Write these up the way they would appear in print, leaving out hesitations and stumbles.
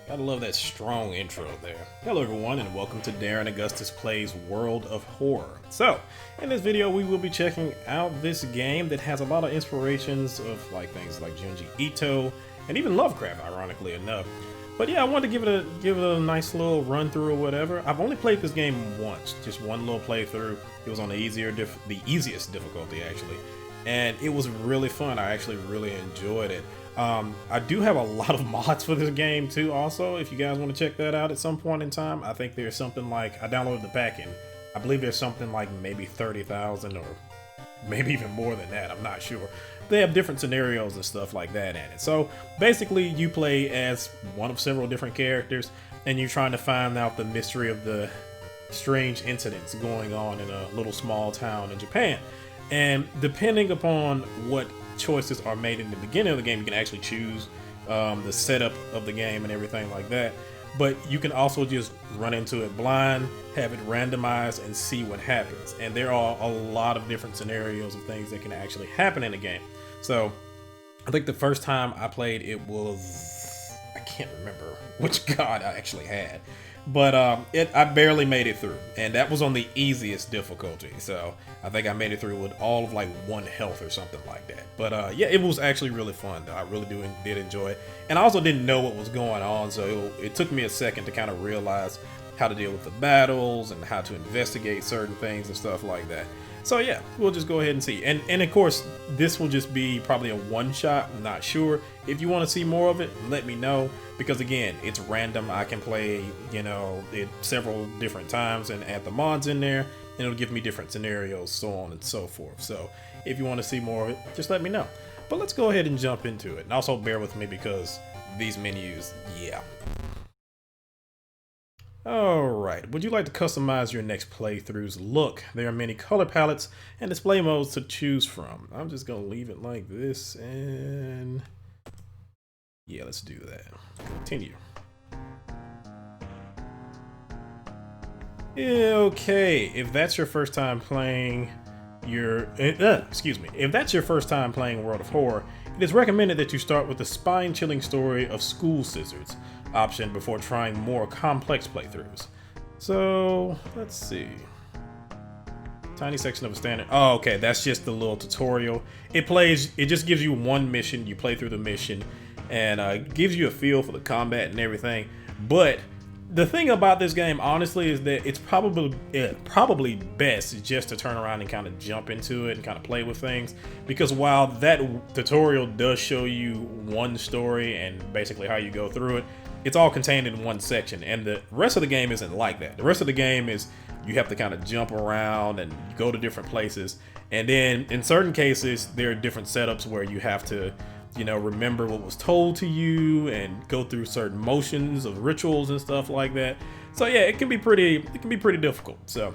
Gotta love that strong intro there. Hello everyone and welcome to Darren Augustus Plays World of Horror. So, in this video we will be checking out this game that has a lot of inspirations of things like Junji Ito and even Lovecraft, ironically enough. But yeah, I wanted to give it a nice little run through or whatever. I've only played this game once, just one little playthrough. It was on the easiest difficulty actually. And it was really fun. I actually really enjoyed it. I do have a lot of mods for this game too also, if you guys want to check that out at some point in time. I think there's something like, I downloaded the pack-in. I believe there's something like maybe 30,000 or maybe even more than that, I'm not sure. They have different scenarios and stuff like that in it. So basically you play as one of several different characters and you're trying to find out the mystery of the strange incidents going on in a little small town in Japan. And depending upon what choices are made in the beginning of the game, you can actually choose the setup of the game and everything like that. But you can also just run into it blind, have it randomized, and see what happens. And there are a lot of different scenarios of things that can actually happen in the game. So I think the first time I played it was, I can't remember which god I actually had. But I barely made it through, and that was on the easiest difficulty. So I think I made it through with all of like 1 health or something like that. But yeah, it was actually really fun. I really did enjoy it, and I also didn't know what was going on, so it took me a second to kind of realize how to deal with the battles and how to investigate certain things and stuff like that. So yeah, we'll just go ahead and see. And of course, this will just be probably a one-shot, I'm not sure. If you want to see more of it, let me know. Because again, it's random. I can play, it several different times and add the mods in there. And it'll give me different scenarios, so on and so forth. So if you want to see more of it, just let me know. But let's go ahead and jump into it. And also bear with me because these menus, yeah. Alright, would you like to customize your next playthrough's look? There are many color palettes and display modes to choose from. I'm just going to leave it like this and yeah, let's do that. Continue. Okay, if that's your first time playing if that's your first time playing World of Horror, it is recommended that you start with the spine-chilling story of School Scissors option before trying more complex playthroughs. So, let's see. Tiny section of a standard. Oh, okay, that's just the little tutorial. It just gives you one mission, you play through the mission, and gives you a feel for the combat and everything. But the thing about this game, honestly, is that it's probably best just to turn around and kind of jump into it and kind of play with things. Because while that tutorial does show you one story and basically how you go through it, it's all contained in one section, and the rest of the game isn't like that. The rest of the game is you have to kind of jump around and go to different places, and then in certain cases there are different setups where you have to remember what was told to you and go through certain motions of rituals and stuff like that. So yeah, it can be pretty difficult. So,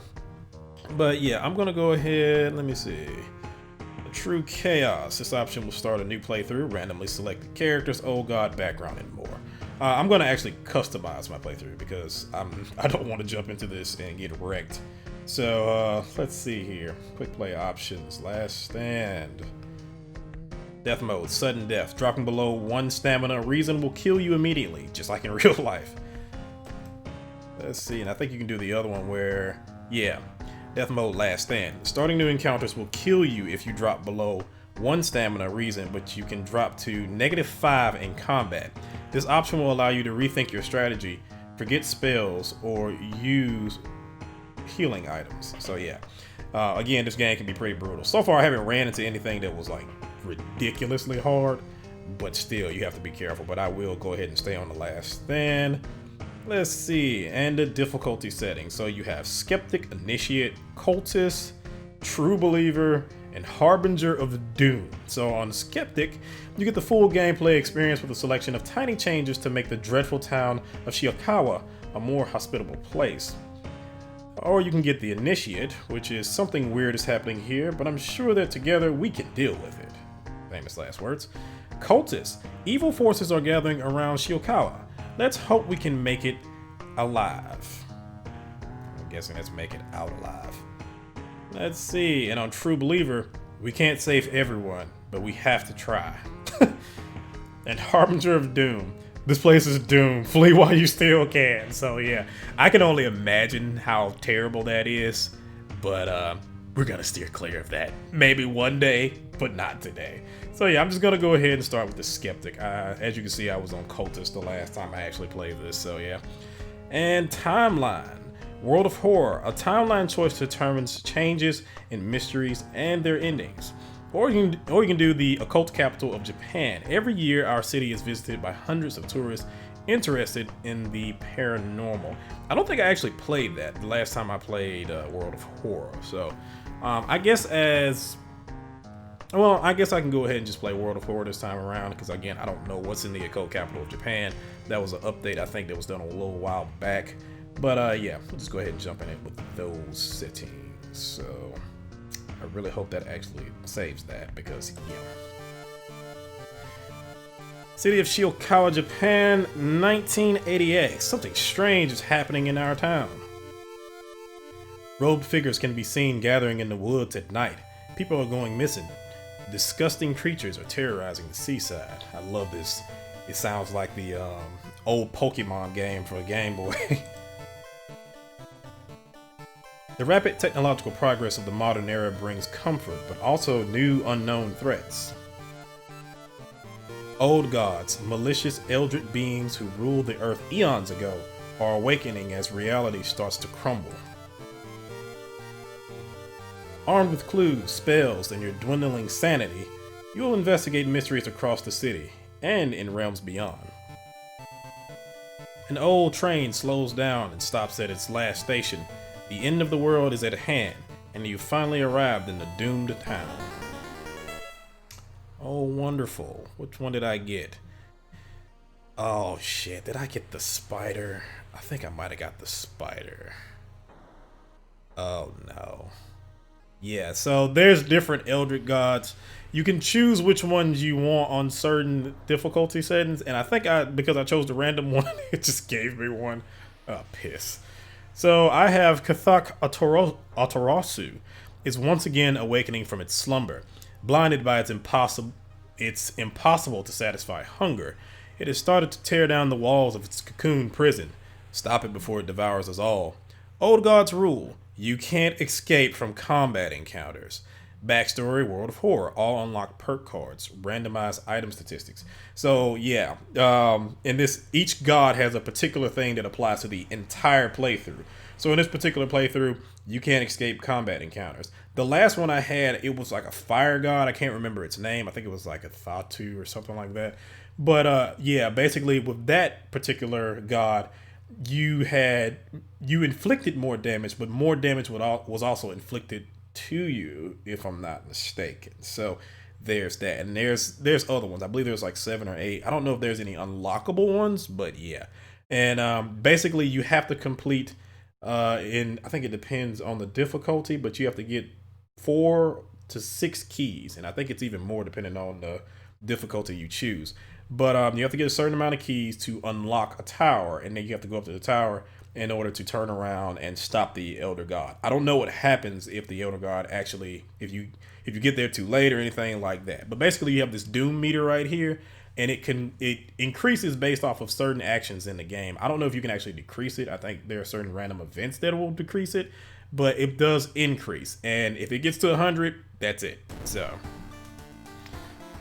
but yeah, I'm gonna go ahead, let me see. True Chaos. This option will start a new playthrough, randomly select the characters, oh god, background, and more. I'm going to actually customize my playthrough because I don't want to jump into this and get wrecked. So let's see here. Quick play options. Last stand. Death mode. Sudden death. Dropping below 1 stamina. Reason will kill you immediately, just like in real life. Let's see. And I think you can do the other one where, yeah. Death mode. Last stand. Starting new encounters will kill you if you drop below 1 stamina reason, but you can drop to -5 in combat. This option will allow you to rethink your strategy, forget spells, or use healing items. So yeah, again, this game can be pretty brutal. So far, I haven't ran into anything that was like ridiculously hard, but still, you have to be careful. But I will go ahead and stay on the last stand. Let's see, and the difficulty setting. So you have Skeptic, Initiate, Cultist, True Believer, and Harbinger of Doom. So on Skeptic, you get the full gameplay experience with a selection of tiny changes to make the dreadful town of Shiokawa a more hospitable place. Or you can get the Initiate, which is something weird is happening here, but I'm sure that together we can deal with it. Famous last words. Cultist. Evil forces are gathering around Shiokawa. Let's hope we can make it alive. I'm guessing let's make it out alive. Let's see, and on True Believer, we can't save everyone, but we have to try. And Harbinger of Doom. This place is doomed. Flee while you still can. So yeah, I can only imagine how terrible that is. But we're gonna steer clear of that. Maybe one day, but not today. So yeah, I'm just gonna go ahead and start with the Skeptic. As you can see, I was on Cultist the last time I actually played this. So yeah. And timeline. World of Horror. A timeline choice determines changes in mysteries and their endings. Or you can do the occult capital of Japan. Every year, our city is visited by hundreds of tourists interested in the paranormal. I don't think I actually played that the last time I played World of Horror. So, I guess I can go ahead and just play World of Horror this time around because again, I don't know what's in the occult capital of Japan. That was an update I think that was done a little while back. But yeah, we'll just go ahead and jump in it with those settings. So. I really hope that actually saves that because, yeah. City of Shiokawa, Japan, 1988. Something strange is happening in our town. Robed figures can be seen gathering in the woods at night. People are going missing. Disgusting creatures are terrorizing the seaside. I love this. It sounds like the old Pokemon game for a Game Boy. The rapid technological progress of the modern era brings comfort, but also new unknown threats. Old gods, malicious eldritch beings who ruled the earth eons ago, are awakening as reality starts to crumble. Armed with clues, spells, and your dwindling sanity, you will investigate mysteries across the city, and in realms beyond. An old train slows down and stops at its last station. The end of the world is at hand, and you finally arrived in the doomed town. Oh, wonderful. Which one did I get? Oh, shit. Did I get the spider? I think I might have got the spider. Oh, no. Yeah, so there's different Eldritch gods. You can choose which ones you want on certain difficulty settings, and I think because I chose the random one, it just gave me one. Oh, piss. So I have Kathak Atarasu is once again awakening from its slumber. Blinded by its impossible to satisfy hunger, it has started to tear down the walls of its cocoon prison. Stop it before it devours us all. Old gods rule. You can't escape from combat encounters. Backstory, World of Horror, all unlocked perk cards, randomized item statistics. So yeah, in this, each god has a particular thing that applies to the entire playthrough. So in this particular playthrough, you can't escape combat encounters. The last one I had, it was like a fire god. I can't remember its name. I think it was like a Thatu or something like that. But yeah, basically with that particular god, you inflicted more damage, but more damage was also inflicted to you, if I'm not mistaken. So there's that, and there's other ones. I believe there's like 7 or 8. I don't know if there's any unlockable ones, but yeah. And basically you have to complete I think it depends on the difficulty, but you have to get 4 to 6 keys, and I think it's even more depending on the difficulty you choose. But you have to get a certain amount of keys to unlock a tower, and then you have to go up to the tower in order to turn around and stop the Elder God. I don't know what happens if the Elder God actually, if you get there too late or anything like that. But basically you have this doom meter right here, and it increases based off of certain actions in the game. I don't know if you can actually decrease it. I think there are certain random events that will decrease it, but it does increase. And if it gets to 100, that's it. So,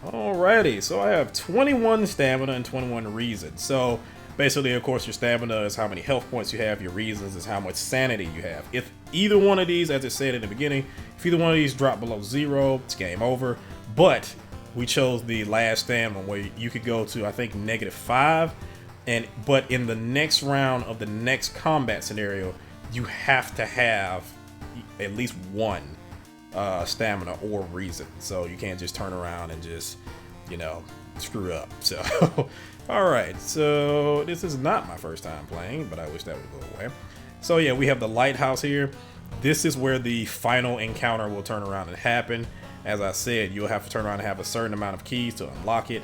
alrighty. So I have 21 stamina and 21 reason. So basically, of course, your stamina is how many health points you have. Your reasons is how much sanity you have. If either one of these, as it said in the beginning, if either one of these drop below 0, it's game over. But we chose the last stamina where you could go to, I think, -5. But in the next round of the next combat scenario, you have to have at least 1 stamina or reason. So you can't just turn around and just, screw up. So, alright, so this is not my first time playing, but I wish that would go away. So yeah, we have the lighthouse here. This is where the final encounter will turn around and happen. As I said, you'll have to turn around and have a certain amount of keys to unlock it.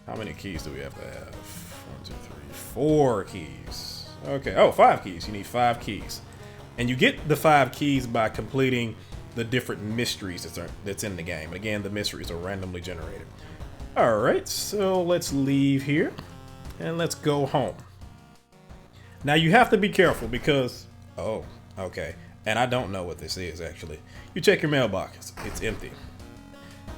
How many keys do we have to have? 1, 2, 3, 4 keys. Okay, 5 keys. You need 5 keys. And you get the 5 keys by completing the different mysteries that's in the game. And again, the mysteries are randomly generated. Alright, so let's leave here. And let's go home. Now you have to be careful because, oh, okay. And I don't know what this is actually. You check your mailbox, it's empty.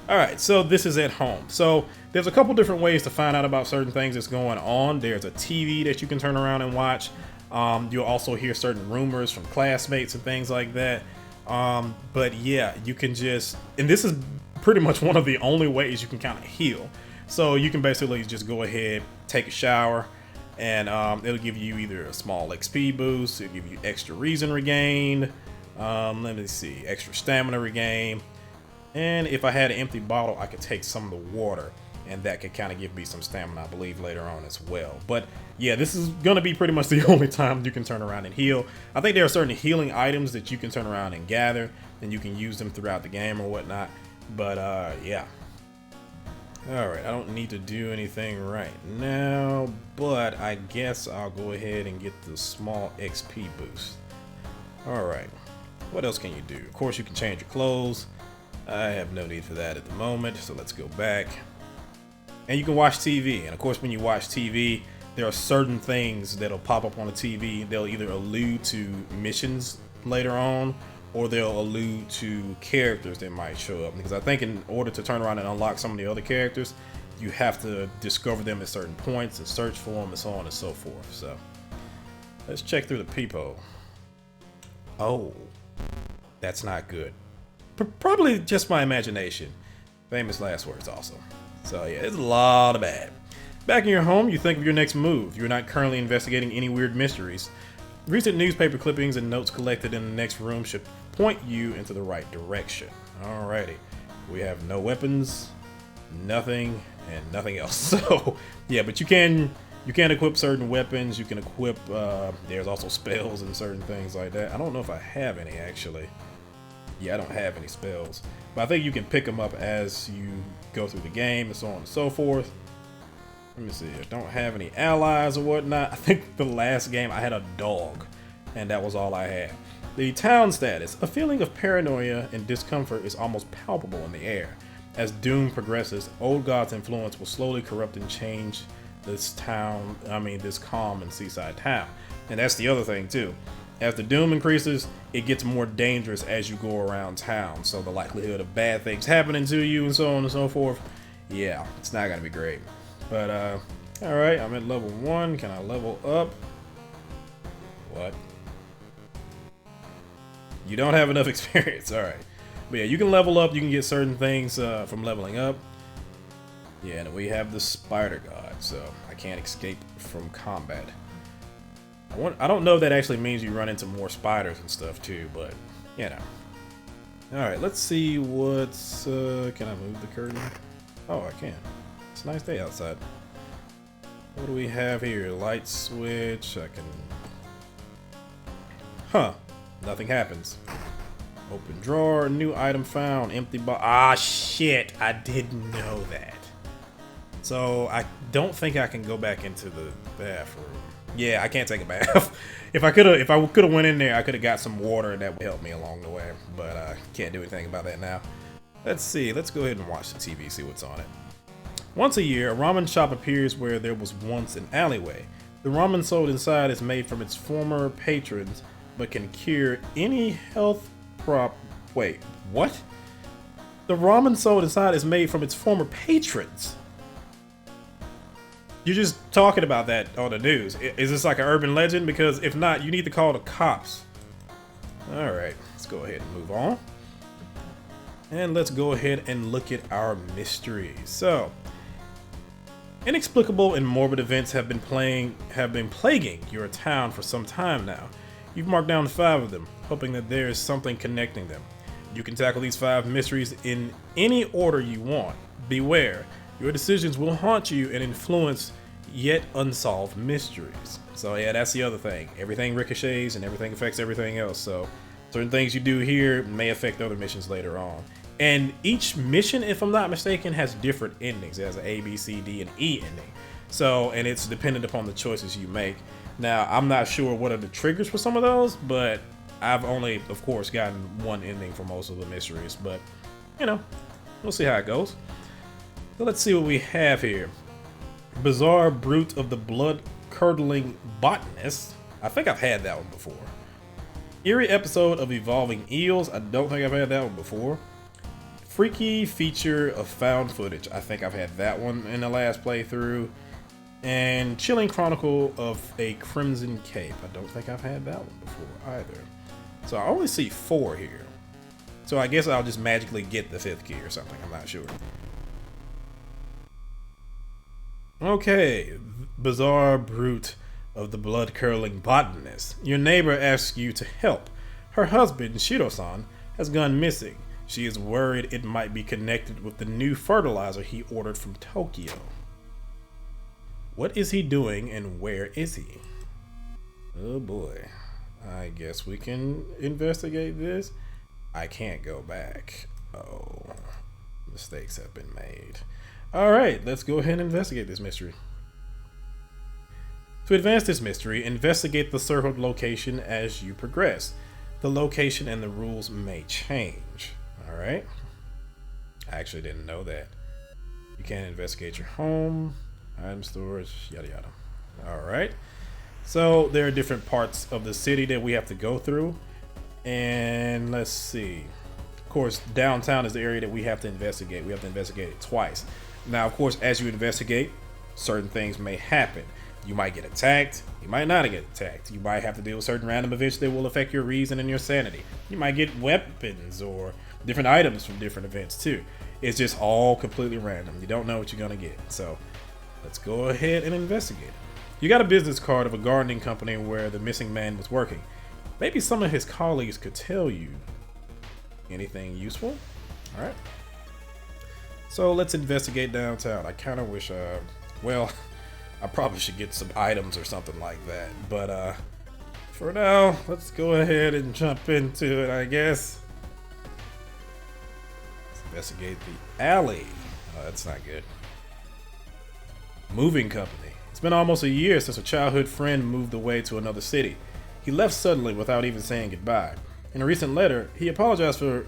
Alright, so this is at home. So there's a couple different ways to find out about certain things that's going on. There's a TV that you can turn around and watch. You'll also hear certain rumors from classmates and things like that. But yeah, you can just, and this is pretty much one of the only ways you can kind of heal. So you can basically just go ahead, take a shower, and it'll give you either a small XP boost, it'll give you extra reason regained, let me see, extra stamina regain. And if I had an empty bottle, I could take some of the water, and that could kind of give me some stamina, I believe, later on as well. But yeah, this is going to be pretty much the only time you can turn around and heal. I think there are certain healing items that you can turn around and gather, and you can use them throughout the game or whatnot. But yeah. Alright, I don't need to do anything right now, but I guess I'll go ahead and get the small XP boost. Alright, what else can you do? Of course, you can change your clothes. I have no need for that at the moment, so let's go back. And you can watch TV, and of course when you watch TV, there are certain things that'll pop up on the TV. They'll either allude to missions later on, or they'll allude to characters that might show up. Because I think in order to turn around and unlock some of the other characters, you have to discover them at certain points and search for them and so on and so forth. So let's check through the peephole. Oh, that's not good. Probably just my imagination. Famous last words also. So yeah, it's a lot of bad. Back in your home, you think of your next move. You're not currently investigating any weird mysteries. Recent newspaper clippings and notes collected in the next room should point you into the right direction. Alrighty. We have no weapons, nothing, and nothing else. So yeah, but you can equip certain weapons. You can equip, there's also spells and certain things like that. I don't know if I have any actually. Yeah, I don't have any spells. But I think you can pick them up as you go through the game and so on and so forth. Let me see. I don't have any allies or whatnot. I think the last game I had a dog, and that was all I had. The town status. A feeling of paranoia and discomfort is almost palpable in the air. As Doom progresses, Old God's influence will slowly corrupt and change this calm and seaside town. And that's the other thing too. As the Doom increases, it gets more dangerous as you go around town. So the likelihood of bad things happening to you and so on and so forth, yeah, it's not gonna be great. But alright, I'm at level 1. Can I level up? What? You don't have enough experience, alright. But yeah, you can level up, you can get certain things from leveling up. Yeah, and we have the Spider God, so I can't escape from combat. I don't know if that actually means you run into more spiders and stuff too, but you know. Alright, let's see what's can I move the curtain? Oh, I can. It's a nice day outside. What do we have here? Light switch. I can. Huh. Nothing happens. Open drawer. New item found. Empty box. Ah, shit. I didn't know that. So I don't think I can go back into the bathroom. Yeah, I can't take a bath. If I could have went in there, I could have got some water and that would help me along the way. But I can't do anything about that now. Let's see. Let's go ahead and watch the TV, see what's on it. Once a year, a ramen shop appears where there was once an alleyway. The ramen sold inside is made from its former patrons, but can cure any health Wait, what? The ramen sold inside is made from its former patrons. You're just talking about that on the news. Is this like an urban legend? Because if not, you need to call the cops. Alright, let's go ahead and move on. And let's go ahead and look at our mysteries. So, inexplicable and morbid events have been plaguing your town for some time now. You've marked down 5 of them, hoping that there is something connecting them. You can tackle these 5 mysteries in any order you want. Beware, your decisions will haunt you and influence yet unsolved mysteries. So yeah, that's the other thing. Everything ricochets and everything affects everything else. So certain things you do here may affect other missions later on. And each mission, if I'm not mistaken, has different endings. It has an A, B, C, D, and E ending. So, and it's dependent upon the choices you make. Now, I'm not sure what are the triggers for some of those, but I've only, of course, gotten one ending for most of the mysteries. But, you know, we'll see how it goes. So let's see what we have here. Bizarre Brute of the Blood-Curdling Botanist. I think I've had that one before. Eerie Episode of Evolving Eels. I don't think I've had that one before. Freaky Feature of Found Footage. I think I've had that one in the last playthrough. And Chilling Chronicle of a Crimson Cape. I don't think I've had that one before either. So I only see 4 here. So I guess I'll just magically get the 5th key or something. I'm not sure. Okay. Bizarre Brute of the Blood-Curdling Botanist. Your neighbor asks you to help. Her husband, Shiro-san, has gone missing. She is worried it might be connected with the new fertilizer he ordered from Tokyo. What is he doing and where is he? Oh boy. I guess we can investigate this. I can't go back. Oh, mistakes have been made. Alright, let's go ahead and investigate this mystery. To advance this mystery, investigate the circled location as you progress. The location and the rules may change. Alright. I actually didn't know that. You can investigate your home, item storage, yada yada. Alright. So there are different parts of the city that we have to go through. And let's see. Of course, downtown is the area that we have to investigate. We have to investigate it twice. Now, of course, as you investigate, certain things may happen. You might get attacked. You might not get attacked. You might have to deal with certain random events that will affect your reason and your sanity. You might get weapons or different items from different events too. It's just all completely random. You don't know what you're going to get. So let's go ahead and investigate it. You got a business card of a gardening company where the missing man was working. Maybe some of his colleagues could tell you anything useful. All right. So let's investigate downtown. I kind of wish, well, I probably should get some items or something like that. But for now, let's go ahead and jump into it, I guess. Let's investigate the alley. Oh, that's not good. Moving company. It's been almost a year since a childhood friend moved away to another city. He left suddenly without even saying goodbye. In a recent letter, he apologized for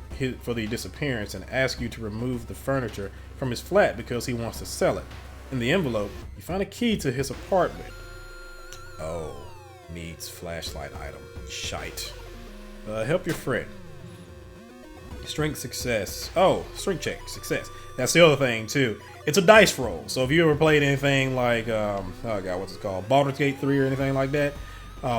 the disappearance and asked you to remove the furniture from his flat because he wants to sell it. In the envelope, you find a key to his apartment. Oh, needs flashlight item. Shite. Help your friend. Strength success. Oh, strength check success. That's the other thing too. It's a dice roll. So if you ever played anything like oh god, what's it called? Baldur's Gate 3 or anything like that,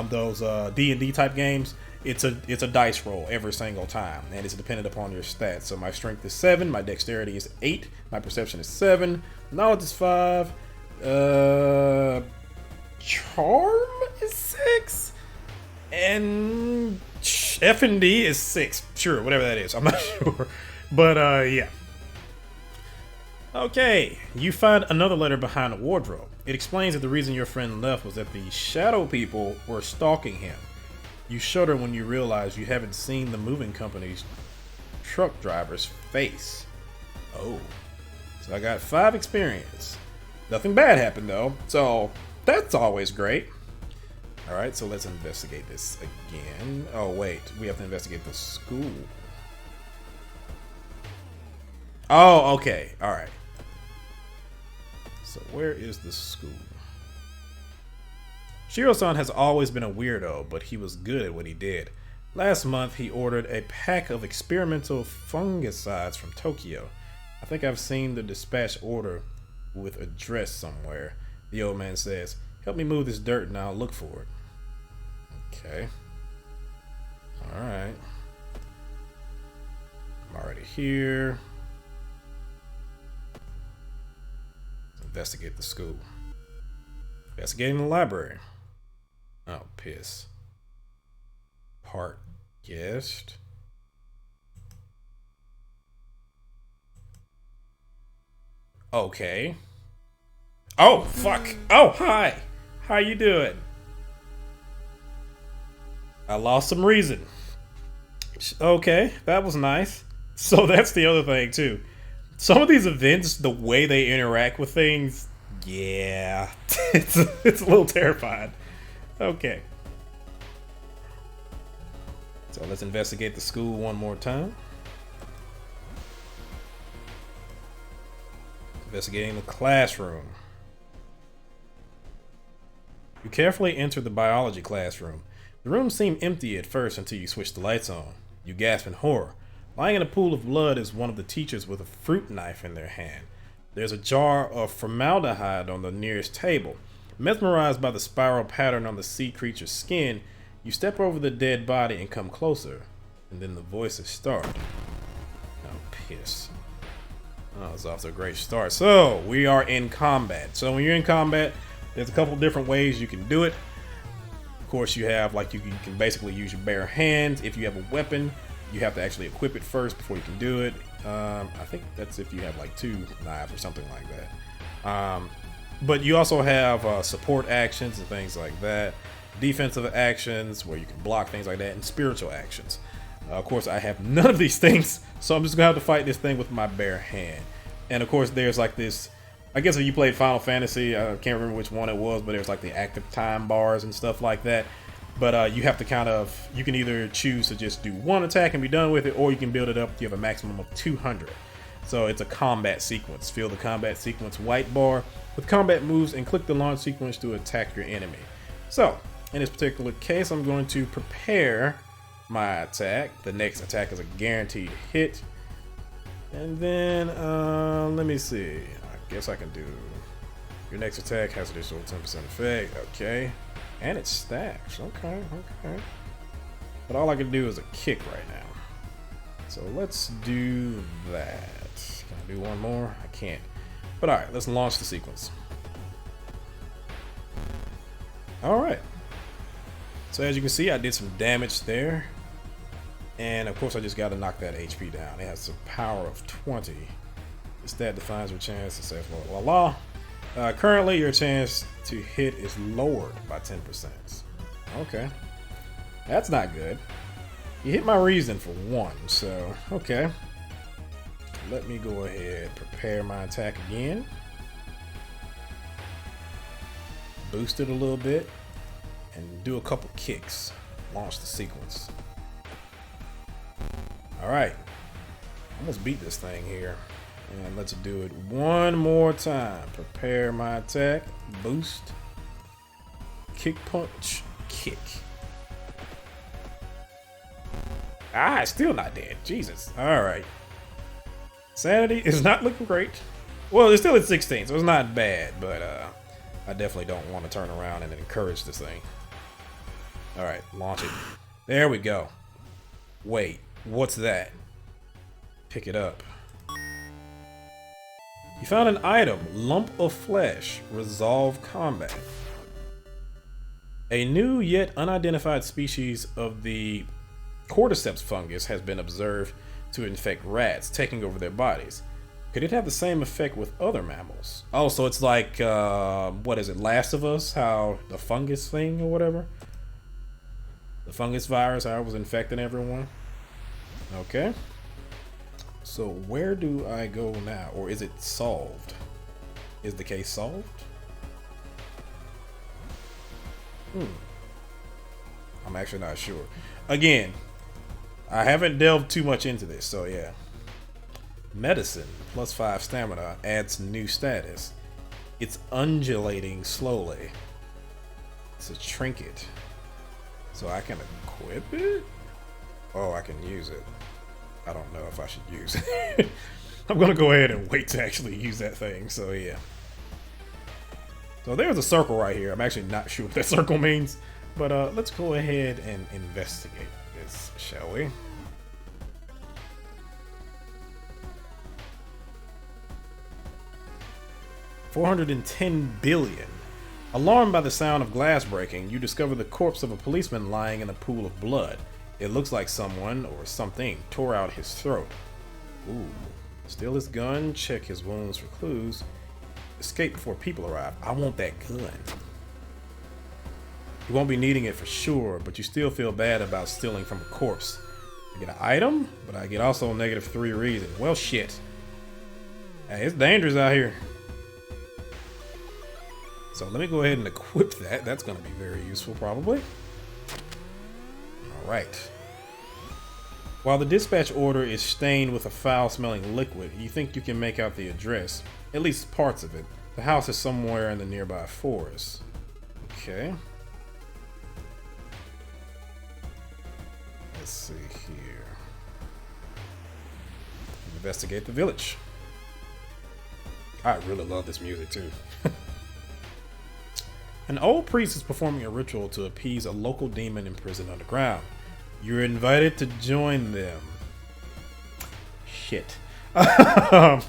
those D&D type games, it's a dice roll every single time, and it's dependent upon your stats. So my strength is 7, my dexterity is 8, my perception is 7, knowledge is 5, charm is 6, and F&D is 6. Sure, whatever that is. I'm not sure, but yeah. Okay, you find another letter behind a wardrobe. It explains that the reason your friend left was that the shadow people were stalking him. You shudder when you realize you haven't seen the moving company's truck driver's face. Oh, so I got 5 experience. Nothing bad happened though, so that's always great. Alright, so let's investigate this again. Oh wait, we have to investigate the school. Oh, okay, alright. So where is the school? Shiro-san has always been a weirdo, but he was good at what he did. Last month, he ordered a pack of experimental fungicides from Tokyo. I think I've seen the dispatch order with address somewhere. The old man says, "Help me move this dirt and I'll look for it." Okay. Alright. I'm already here. Investigate the school. Investigating the library. Oh, piss. Park guest. Okay. Oh, fuck. Oh, hi. How you doing? I lost some reason. Okay, that was nice. So that's the other thing, too. Some of these events, the way they interact with things, yeah, it's a little terrifying. Okay. So let's investigate the school one more time. Investigating the classroom. You carefully enter the biology classroom. The room seemed empty at first until you switch the lights on. You gasp in horror. Lying in a pool of blood is one of the teachers with a fruit knife in their hand. There's a jar of formaldehyde on the nearest table. Mesmerized by the spiral pattern on the sea creature's skin, you step over the dead body and come closer. And then the voices start. Oh, piss. Oh, it's off to a great start. So, we are in combat. So, when you're in combat, there's a couple different ways you can do it. Of course, you have, like, you can basically use your bare hands. If you have a weapon, you have to actually equip it first before you can do it. I think that's if you have, like, 2 knives or something like that. But you also have support actions and things like that. Defensive actions, where you can block things like that, and spiritual actions. Of course, I have none of these things, so I'm just gonna have to fight this thing with my bare hand. And of course, there's like this, I guess if you played Final Fantasy, I can't remember which one it was, but there's like the active time bars and stuff like that. But you have to you can either choose to just do 1 attack and be done with it, or you can build it up. You have a maximum of 200. So it's a combat sequence. Fill the combat sequence white bar with combat moves and click the launch sequence to attack your enemy. So, in this particular case, I'm going to prepare my attack. The next attack is a guaranteed hit. And then, let me see. I guess I can do... Your next attack has additional 10% effect. Okay. And it stacks. Okay. But all I can do is a kick right now. So let's do that. Can I do one more? I can't. But alright, let's launch the sequence. Alright. So as you can see, I did some damage there. And of course, I just got to knock that HP down. It has a power of 20. The stat defines your chance to say la. Currently, your chance to hit is lowered by 10%. Okay. That's not good. You hit my reason for 1, so okay. Let me go ahead, prepare my attack again. Boost it a little bit. And do a couple kicks. Launch the sequence. Alright. Almost beat this thing here. And let's do it one more time. Prepare my attack. Boost. Kick punch. Kick. Ah, it's still not dead. Jesus. Alright. Sanity is not looking great. Well, it's still at 16, so it's not bad. But I definitely don't want to turn around and encourage this thing. Alright, launch it. There we go. Wait, what's that? Pick it up. You found an item, lump of flesh, resolve combat. A new yet unidentified species of the cordyceps fungus has been observed to infect rats, taking over their bodies. Could it have the same effect with other mammals? Oh, so it's like, what is it, Last of Us? How the fungus thing or whatever? The fungus virus, how it was infecting everyone? Okay. So where do I go now? Or is it solved? Is the case solved? I'm actually not sure. Again, I haven't delved too much into this, so yeah. Medicine, +5 stamina, adds new status. It's undulating slowly. It's a trinket. So I can equip it? Oh, I can use it. I don't know if I should use it. I'm gonna go ahead and wait to actually use that thing, so yeah. So there's a circle right here. I'm actually not sure what that circle means, but let's go ahead and investigate this, shall we? $410 billion. Alarmed by the sound of glass breaking, you discover the corpse of a policeman lying in a pool of blood. It looks like someone or something tore out his throat. Ooh. Steal his gun, check his wounds for clues. Escape before people arrive. I want that gun. You won't be needing it for sure, but you still feel bad about stealing from a corpse. I get an item, but I get also -3 reason. Well, shit. Hey, it's dangerous out here. So let me go ahead and equip that. That's going to be very useful, probably. Alright. While the dispatch order is stained with a foul-smelling liquid, you think you can make out the address. At least parts of it. The house is somewhere in the nearby forest. Okay. Let's see here. Investigate the village. I really love this music too. An old priest is performing a ritual to appease a local demon imprisoned underground. You're invited to join them. Shit. The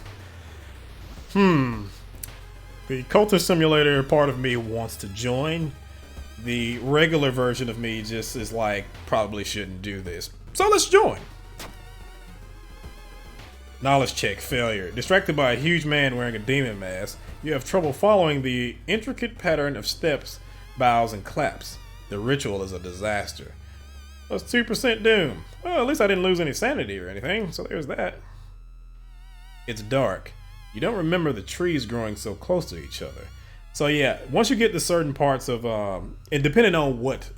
cultist simulator part of me wants to join. The regular version of me just is like, probably shouldn't do this. So let's join. Knowledge check failure. Distracted by a huge man wearing a demon mask, you have trouble following the intricate pattern of steps, bows, and claps. The ritual is a disaster. That's 2% doom. Well, at least I didn't lose any sanity or anything, so there's that. It's dark. You don't remember the trees growing so close to each other. So yeah, once you get to certain parts of, and depending on what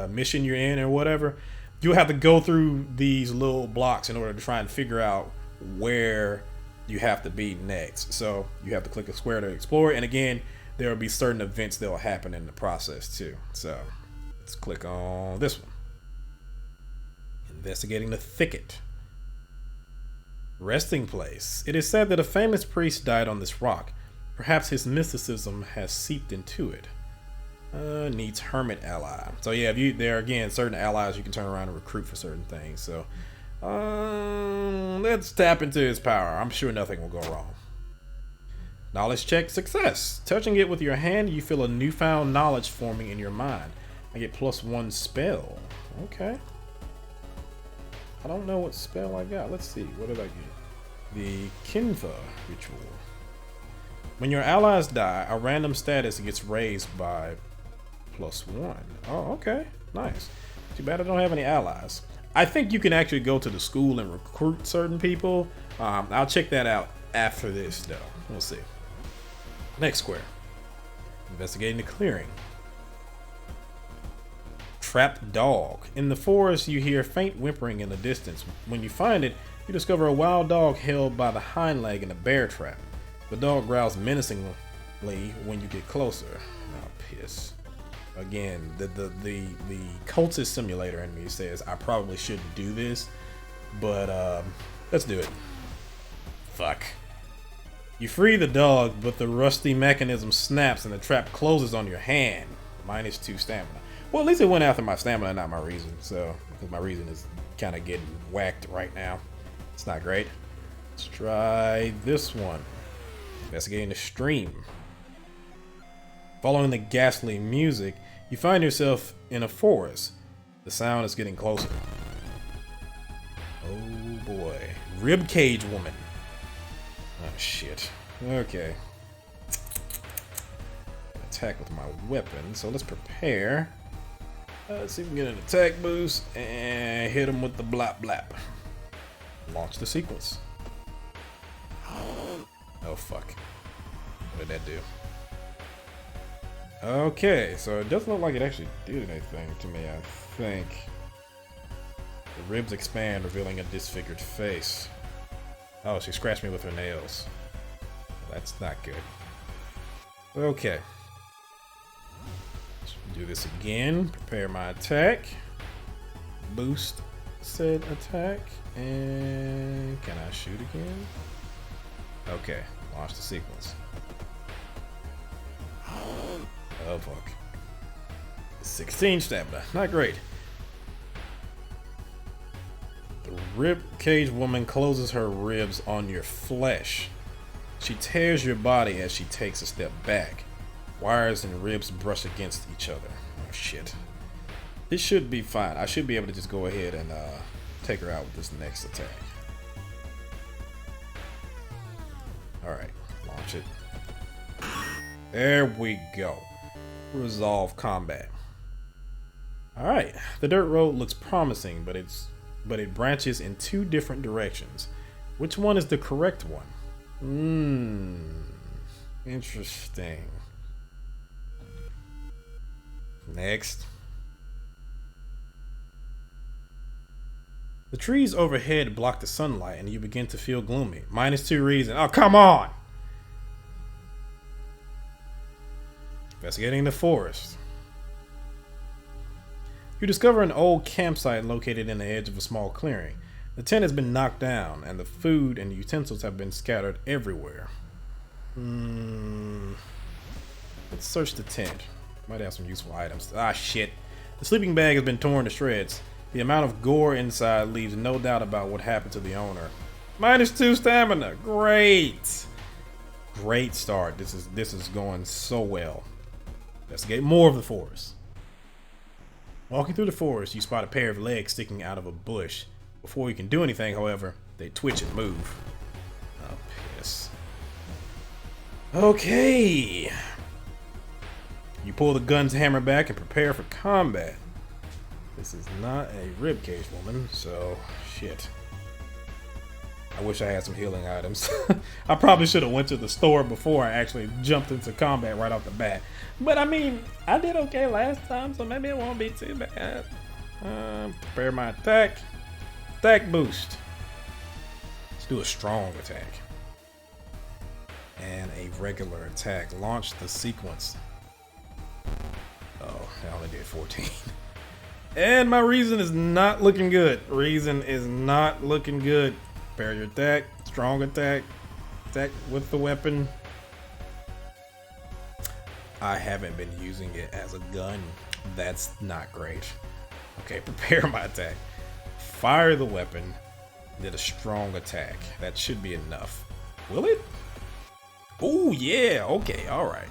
mission you're in or whatever, you'll have to go through these little blocks in order to try and figure out where you have to be next. So you have to click a square to explore, and again, there will be certain events that will happen in the process too. So let's click on this one. Investigating the thicket. Resting place. It is said that a famous priest died on this rock. Perhaps his mysticism has seeped into it. Needs hermit ally. So yeah, if there are again certain allies you can turn around and recruit for certain things. So let's tap into his power. I'm sure nothing will go wrong. Knowledge check success. Touching it with your hand, you feel a newfound knowledge forming in your mind. I get +1 spell. Okay. I don't know what spell I got. Let's see. What did I get? The Kinva ritual. When your allies die, a random status gets raised by +1. Oh, okay. Nice. Too bad I don't have any allies. I think you can actually go to the school and recruit certain people. I'll check that out after this, though. We'll see. Next square. Investigating the clearing. Trapped dog. In the forest, you hear faint whimpering in the distance. When you find it, you discover a wild dog held by the hind leg in a bear trap. The dog growls menacingly when you get closer. Oh, piss. Again, the cultist simulator in me says I probably shouldn't do this, but let's do it. Fuck. You free the dog, but the rusty mechanism snaps and the trap closes on your hand. -2 stamina. Well, at least it went after my stamina, not my reason. So, because my reason is kind of getting whacked right now. It's not great. Let's try this one. Investigating the stream. Following the ghastly music, you find yourself in a forest. The sound is getting closer. Oh boy. Ribcage woman. Oh shit. Okay. Attack with my weapon, so let's prepare. Let's see if we can get an attack boost and hit him with the blap blap. Launch the sequence. Oh fuck. What did that do? Okay, so it doesn't look like it actually did anything to me, I think. The ribs expand, revealing a disfigured face. Oh, she scratched me with her nails. That's not good. Okay. Let's do this again. Prepare my attack. Boost said attack. And can I shoot again? Okay, launch the sequence. Oh fuck. 16 stamina, not great. The rib cage woman closes her ribs on your flesh. She tears your body as she takes a step back. Wires and ribs brush against each other. Oh shit. This should be fine. I should be able to just go ahead and take her out with this next attack. Alright, launch it. There we go. Resolve combat. Alright, the dirt road looks promising, but it branches in 2 different directions. Which one is the correct one? Interesting. Next. The trees overhead block the sunlight and you begin to feel gloomy. -2 reason. Oh, come on! Investigating the forest. You discover an old campsite located in the edge of a small clearing. The tent has been knocked down, and the food and utensils have been scattered everywhere. Let's search the tent. Might have some useful items. Ah, shit. The sleeping bag has been torn to shreds. The amount of gore inside leaves no doubt about what happened to the owner. -2 stamina. Great. Great start. This is going so well. Investigate more of the forest. Walking through the forest, you spot a pair of legs sticking out of a bush. Before you can do anything, however, they twitch and move. Oh, piss. Okay. You pull the gun's hammer back and prepare for combat. This is not a ribcage woman, so shit. I wish I had some healing items. I probably should have went to the store before I actually jumped into combat right off the bat. But I mean, I did okay last time, so maybe it won't be too bad. Prepare my attack. Attack boost. Let's do a strong attack. And a regular attack. Launch the sequence. Oh, I only did 14. And my reason is not looking good. Reason is not looking good. Prepare your attack. Strong attack. Attack with the weapon. I haven't been using it as a gun. That's not great. Okay, prepare my attack. Fire the weapon. Did a strong attack. That should be enough. Will it? Oh, yeah. Okay, alright.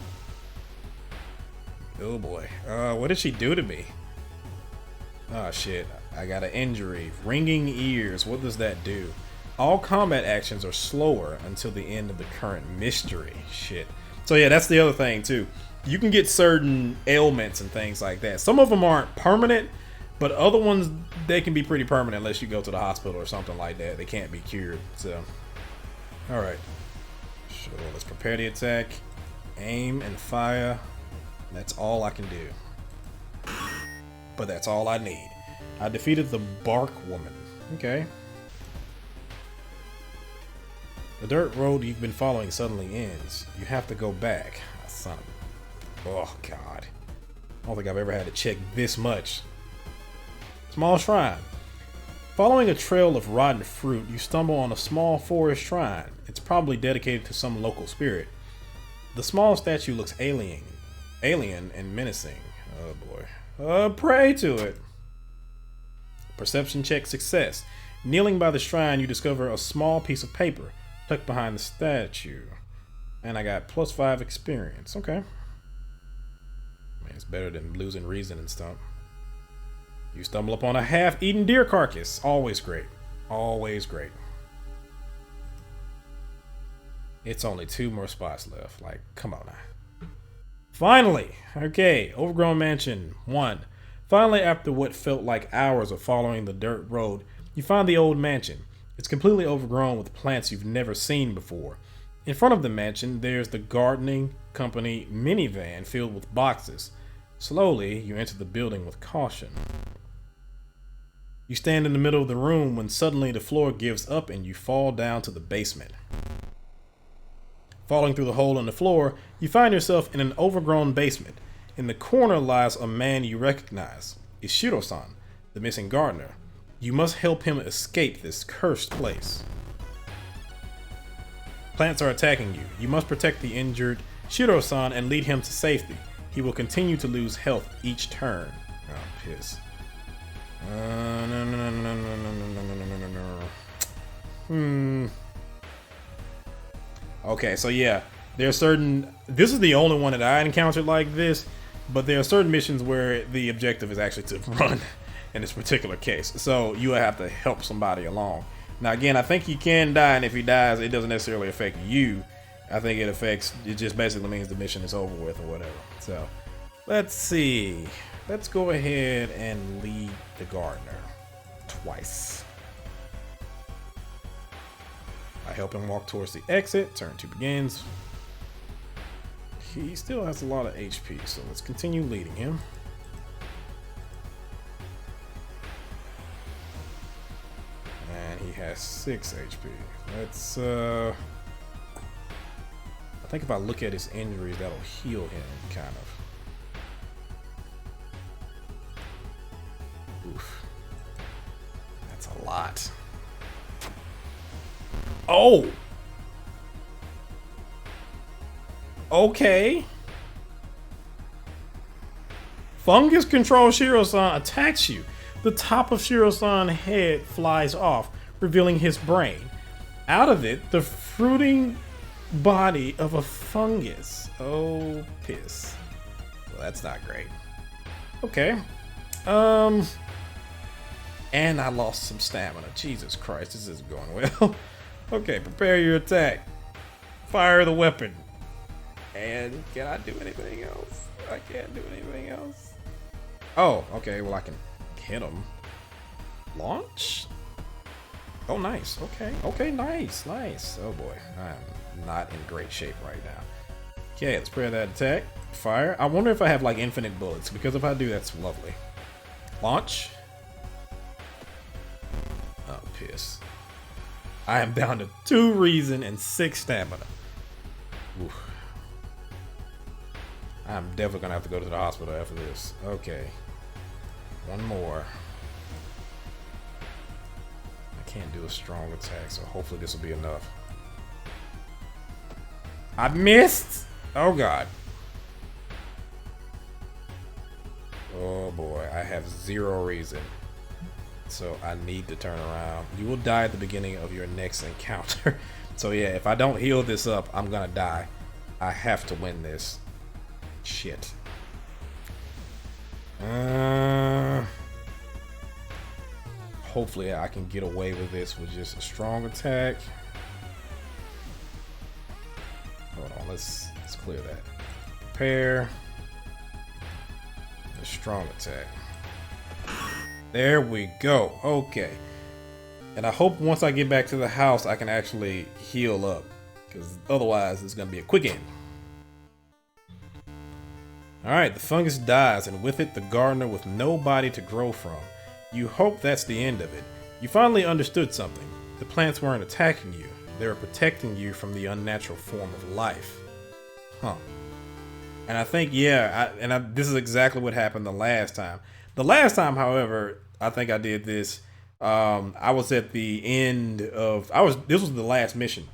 Oh boy. What did she do to me? Oh shit. I got an injury. Ringing ears. What does that do? All combat actions are slower until the end of the current mystery. Shit. So yeah, that's the other thing too. You can get certain ailments and things like that. Some of them aren't permanent, but other ones, they can be pretty permanent unless you go to the hospital or something like that. They can't be cured. So, alright. So let's prepare the attack. Aim and fire. That's all I can do. But that's all I need. I defeated the Bark Woman. Okay. The dirt road you've been following suddenly ends. You have to go back. Son of a... Oh, God. I don't think I've ever had to check this much. Small shrine. Following a trail of rotten fruit, you stumble on a small forest shrine. It's probably dedicated to some local spirit. The small statue looks alien and menacing. Oh boy. Pray to it. Perception check success. Kneeling by the shrine, you discover a small piece of paper tucked behind the statue. And I got +5 experience. Okay. Man, it's better than losing reason and stuff. You stumble upon a half-eaten deer carcass. Always great. Always great. It's only 2 more spots left. Like, come on now. Finally! Okay, Overgrown Mansion 1. Finally, after what felt like hours of following the dirt road, you find the old mansion. It's completely overgrown with plants you've never seen before. In front of the mansion, there's the gardening company minivan filled with boxes. Slowly, you enter the building with caution. You stand in the middle of the room when suddenly the floor gives up and you fall down to the basement. Falling through the hole in the floor, you find yourself in an overgrown basement. In the corner lies a man you recognize, Ishiro-san, the missing gardener. You must help him escape this cursed place. Plants are attacking you. You must protect the injured Shiro-san and lead him to safety. He will continue to lose health each turn. Oh, piss. Okay, so yeah, there are certain... This is the only one that I encountered like this, but there are certain missions where the objective is actually to run in this particular case. So you have to help somebody along. Now again, I think he can die, and if he dies, it doesn't necessarily affect you. I think it just basically means the mission is over with or whatever. So, let's see. Let's go ahead and lead the gardener twice. I help him walk towards the exit. Turn 2 begins. He still has a lot of HP, so let's continue leading him. And he has 6 HP. Let's think if I look at his injuries, that'll heal him, kind of. Oof. That's a lot. Oh! Okay. Fungus control Shiro-san attacks you. The top of Shiro-san's head flies off, revealing his brain. Out of it, the fruiting body of a fungus. Oh, piss. Well, that's not great. Okay. And I lost some stamina. Jesus Christ, this isn't going well. Okay, prepare your attack. Fire the weapon. And can I do anything else? I can't do anything else. Oh, okay, well I can hit him. Launch? Oh, nice. Okay, okay, nice, nice. Oh boy, I'm not in great shape right now. Okay, let's prepare that attack. Fire. I wonder if I have like infinite bullets, because if I do, that's lovely. Launch. Oh, piss. I am down to 2 reason and 6 stamina. Oof. I'm definitely gonna have to go to the hospital after this. Okay. One more. I can't do a strong attack, so hopefully this will be enough. I missed! Oh god. Oh boy, I have 0 reason. So I need to turn around. You will die at the beginning of your next encounter. So yeah, if I don't heal this up, I'm gonna die. I have to win this. Shit. Hopefully I can get away with this with just a strong attack. Hold on, let's clear that. Prepare. A strong attack. There we go. Okay. And I hope once I get back to the house I can actually heal up, because otherwise it's gonna be a quick end. Alright, the fungus dies, and with it the gardener with no body to grow from. You hope that's the end of it. You finally understood something. The plants weren't attacking you. They were protecting you from the unnatural form of life. Huh. And I think, yeah, this is exactly what happened the last time. The last time, however, I think I did this. I was at the end of, this was the last mission,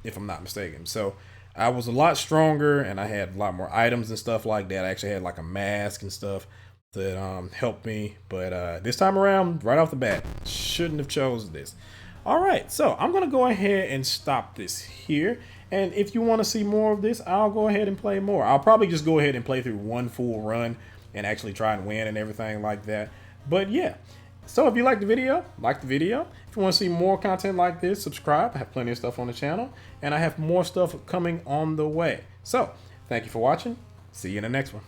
if I'm not mistaken. So I was a lot stronger and I had a lot more items and stuff like that. I actually had like a mask and stuff that helped me. But this time around, right off the bat, shouldn't have chosen this. All right, so I'm going to go ahead and stop this here. And if you want to see more of this, I'll go ahead and play more. I'll probably just go ahead and play through one full run and actually try and win and everything like that. But yeah, so if you like the video, like the video. If you want to see more content like this, subscribe. I have plenty of stuff on the channel, and I have more stuff coming on the way. So thank you for watching. See you in the next one.